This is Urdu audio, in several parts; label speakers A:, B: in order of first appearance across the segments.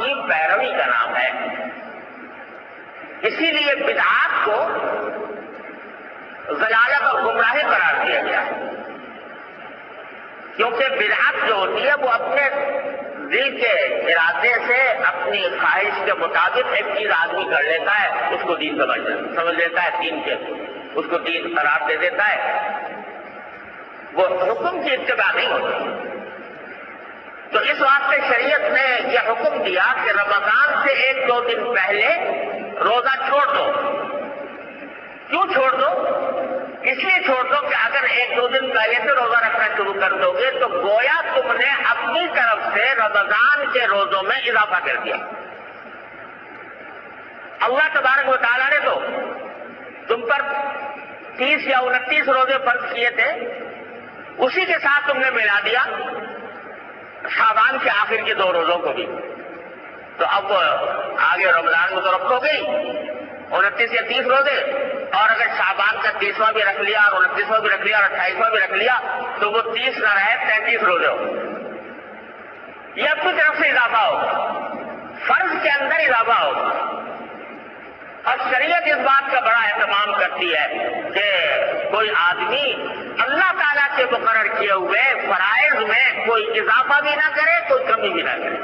A: کی پیروی کا نام ہے۔ اسی لیے بدعات کو ضلالت اور گمراہی قرار دیا گیا ہے، کیونکہ بدعت جو ہوتی ہے وہ اپنے دل کے ارادے سے اپنی خواہش کے مطابق ایک چیز آدمی کر لیتا ہے، اس کو دین سمجھ لیتا ہے، دین کے اس کو دین قرار دے دیتا ہے، وہ حکم کی اتباع نہیں ہوتی۔ تو اس واسطے شریعت نے یہ حکم دیا کہ رمضان سے 1-2 دن پہلے روزہ چھوڑ دو۔ کیوں چھوڑ دو؟ اس لیے چھوڑ دو کہ اگر 1-2 دن پہلے سے روزہ رکھنا شروع کر دو گے تو گویا تم نے اپنی طرف سے رمضان کے روزوں میں اضافہ کر دیا۔ اللہ تبارک و تعالیٰ نے تو تم پر 30 یا 29 روزے فرض کیے تھے، اسی کے ساتھ تم نے ملا دیا شعبان کے آخر کے 2 روزوں کو بھی۔ تو اب آگے رمضان میں تو رکھو گے 29 یا 30 روزے، اور اگر شعبان کا 30واں بھی رکھ لیا اور 29واں بھی رکھ لیا اور 28واں بھی رکھ لیا تو وہ 30 نہ رہے 33 روزے ہو۔ یہ اپنی طرف سے اضافہ ہوگا، فرض کے اندر اضافہ ہوگا۔ اور شریعت اس بات کا بڑا اہتمام کرتی ہے کہ کوئی آدمی اللہ تعالیٰ کے مقرر کیے ہوئے فرائض میں کوئی اضافہ بھی نہ کرے، کوئی کمی بھی نہ کرے،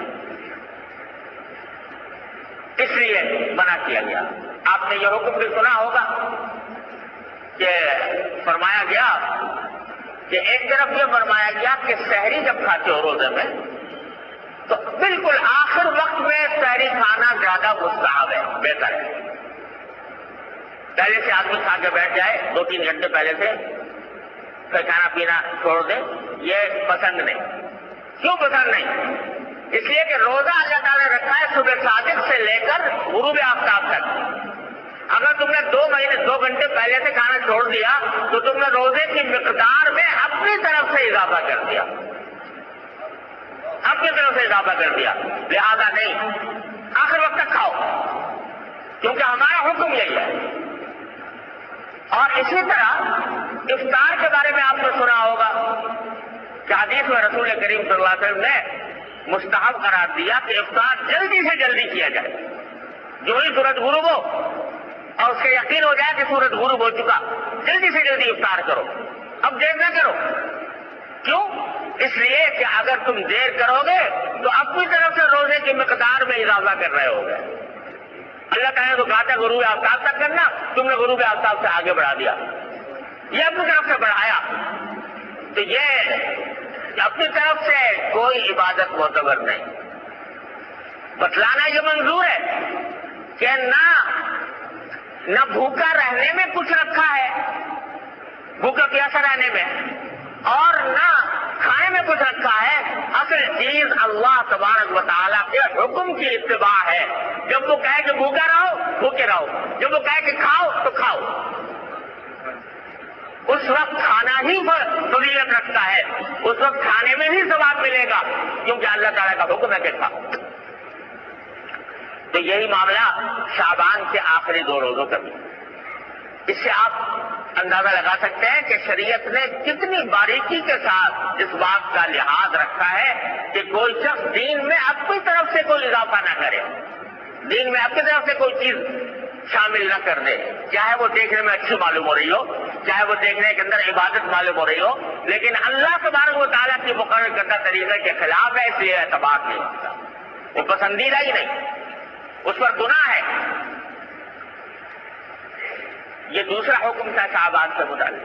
A: اس لیے منع کیا گیا۔ آپ نے یہ حکم بھی سنا ہوگا کہ فرمایا گیا کہ ایک طرف یہ فرمایا گیا کہ سحری جب کھاتے ہو روزے میں تو بالکل آخر وقت میں سحری کھانا زیادہ مستحب ہے، بہتر ہے۔ پہلے سے آدمی کھا کے بیٹھ جائے 2-3 گھنٹے پہلے سے، پھر کھانا پینا چھوڑ دے، یہ پسند نہیں۔ کیوں پسند نہیں؟ اس لیے کہ روزہ اللہ تعالیٰ نے رکھا ہے صبح صادق سے لے کر غروب آفتاب تک۔ اگر تم نے 2 گھنٹے پہلے سے کھانا چھوڑ دیا تو تم نے روزے کی مقدار میں اپنی طرف سے اضافہ کر دیا، اپنی طرف سے اضافہ کر دیا۔ لہذا نہیں، آخر وقت تک کھاؤ، کیونکہ ہمارا حکم یہی ہے۔ اور اسی طرح افطار کے بارے میں آپ نے سنا ہوگا کہ حدیث میں رسول کریم صلی اللہ علیہ وسلم نے مستحب قرار دیا کہ افطار جلدی سے جلدی کیا جائے، جو ہی سورج غروب ہو اور اس کا یقین ہو جائے کہ سورج غروب ہو چکا، جلدی سے جلدی افطار کرو، اب دیر نہ کرو۔ کیوں؟ اس لیے کہ اگر تم دیر کرو گے تو اپنی طرف سے روزے کی مقدار میں اضافہ کر رہے ہوگے۔ اللہ تعالیٰ نے تو کہا تھا غروب آفتاب تک کرنا، تم نے غروب آفتاب سے آگے بڑھا دیا، یہ اپنی طرف سے بڑھایا۔ تو یہ اپنی طرف سے کوئی عبادت معتبر نہیں۔ بتلانا یہ منظور ہے کہ نہ بھوکا رہنے میں کچھ رکھا ہے، بھوکا پیاسا رہنے میں، اور نہ کھانے میں کچھ رکھا ہے۔ اصل چیز اللہ تبارک و تعالیٰ کے حکم کی اتباع ہے۔ جب وہ کہے کہ بھوکا رہو، بھوکے رہو، جب وہ کہے کہ کھاؤ تو کھاؤ، اس وقت کھانا ہی فضیلت رکھتا ہے، اس وقت کھانے میں ہی ثواب ملے گا، کیونکہ اللہ تعالیٰ کا حکم ہے کہ کھاؤ۔ تو یہی معاملہ شعبان کے آخری 2 روزوں کا بھی۔ اس سے آپ اندازہ لگا سکتے ہیں کہ شریعت نے کتنی باریکی کے ساتھ اس بات کا لحاظ رکھا ہے کہ کوئی شخص دین میں اپنی طرف سے کوئی اضافہ نہ کرے، دین میں اپنی طرف سے کوئی چیز شامل نہ کر دے، چاہے وہ دیکھنے میں اچھی معلوم ہو رہی ہو، چاہے وہ دیکھنے کے اندر عبادت معلوم ہو رہی ہو، لیکن اللہ تبارک و تعالیٰ کی مقرر کردہ طریقے کے خلاف ہے، اس لیے اعتبار نہیں ہوتا، وہ پسندیدہ ہی نہیں، اس پر گناہ ہے۔ یہ دوسرا حکم تھا شعبان سے متعلق۔